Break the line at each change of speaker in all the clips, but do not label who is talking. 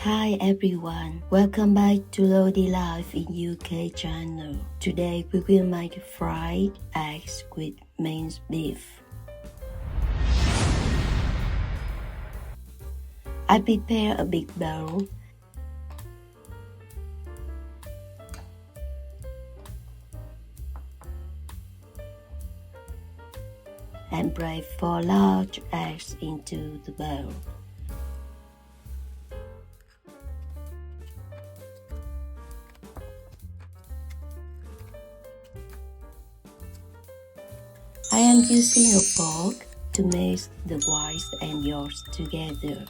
Hi everyone, welcome back to LoDe Life in UK channel. Today we will make fried eggs with minced beef. I prepare a big bowl and break 4 large eggs into the bowl. I am using a fork to mix the whites and yolks together.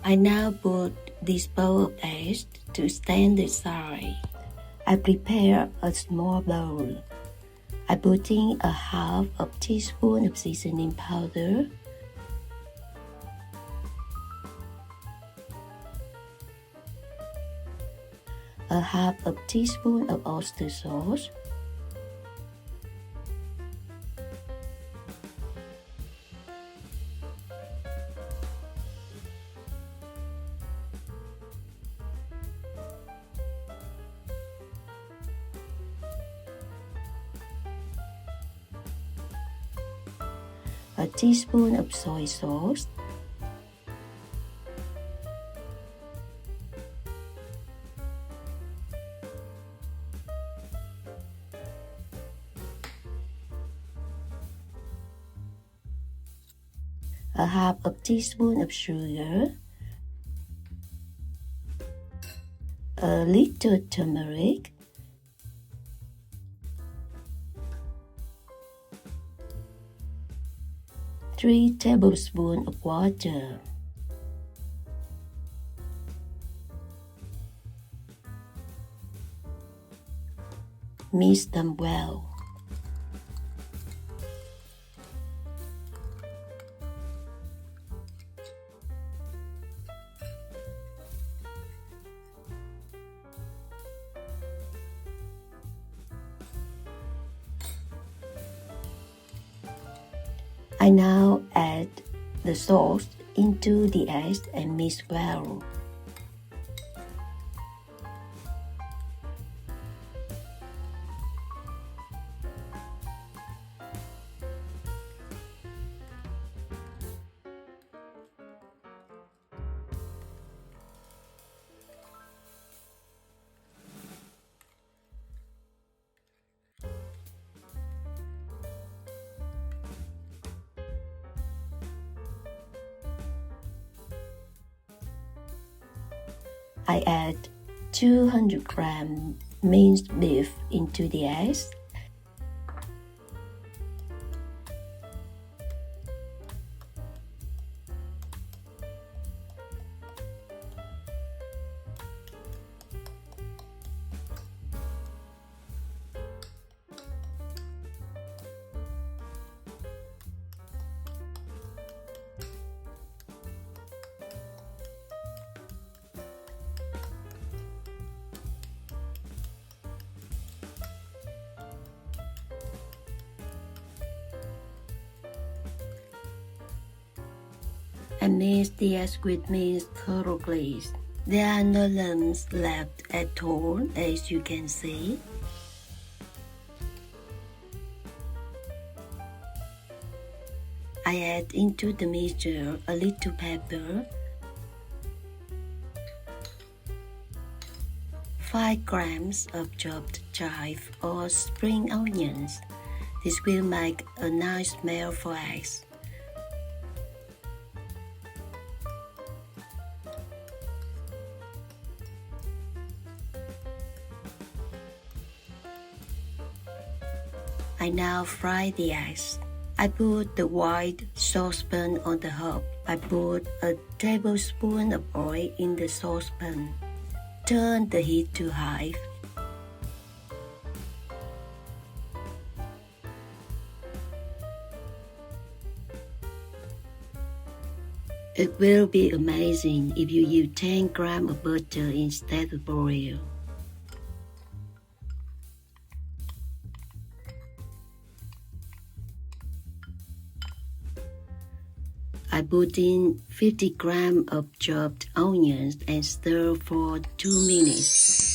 I now put this bowl of eggs to stand aside. I prepare a small bowl. I put in a half a teaspoon of seasoning powder, a half a teaspoon of oyster sauce, a teaspoon of soy sauce, a half a teaspoon of sugar, a little turmeric, three tablespoons of water, mix them well. I now add the sauce into the eggs and mix well. I add 200 grams minced beef into the eggs. And mix the eggs with minced thoroughly. There are no lumps left at all, as you can see. I add into the mixture a little pepper, 5 grams of chopped chive or spring onions. This will make a nice smell for eggs. I now fry the eggs. I put the white saucepan on the hob. I put a tablespoon of oil in the saucepan. Turn the heat to high. It will be amazing if you use 10 grams of butter instead of oil. I put in 50 grams of chopped onions and stir for 2 minutes.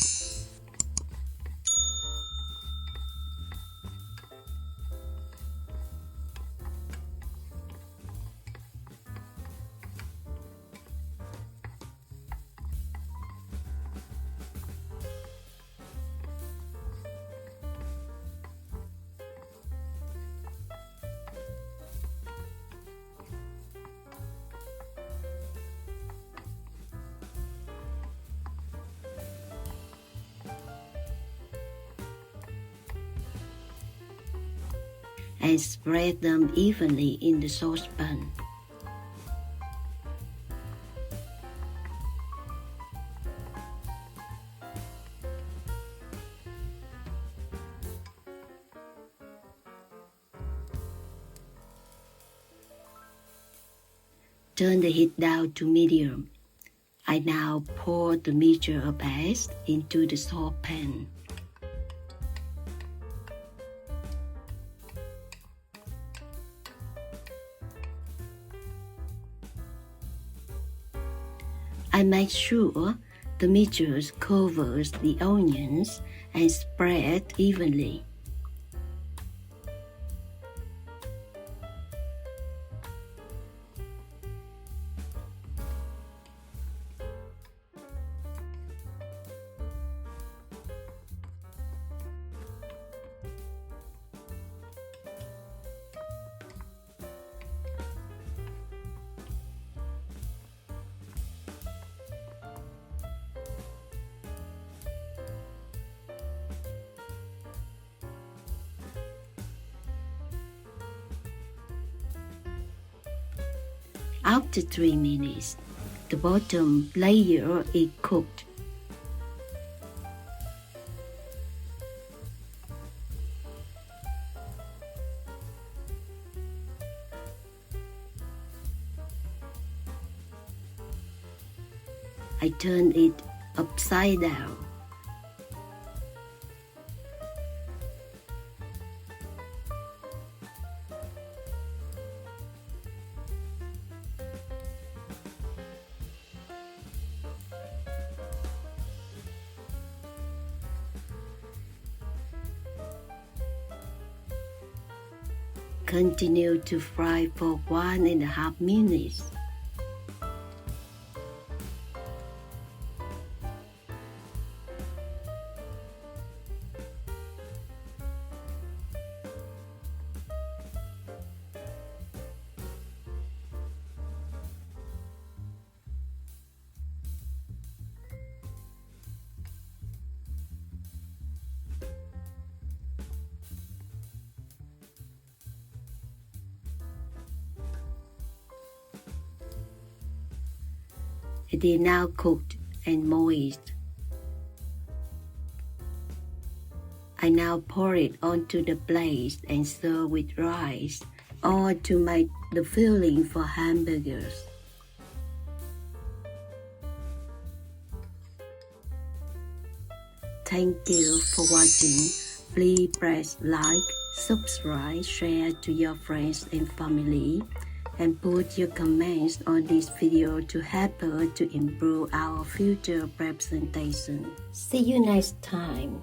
And spread them evenly in the saucepan. Turn the heat down to medium. I now pour the mixture of paste into the saucepan. I make sure the mixture covers the onions and spread evenly. After 3 minutes, the bottom layer is cooked. I turn it upside down. Continue to fry for 1.5 minutes. It is now cooked and moist. I now pour it onto the plate and serve with rice or to make the filling for hamburgers. Thank you for watching. Please press like, subscribe, share to your friends and family, and put your comments on this video to help us to improve our future presentation. See you next time.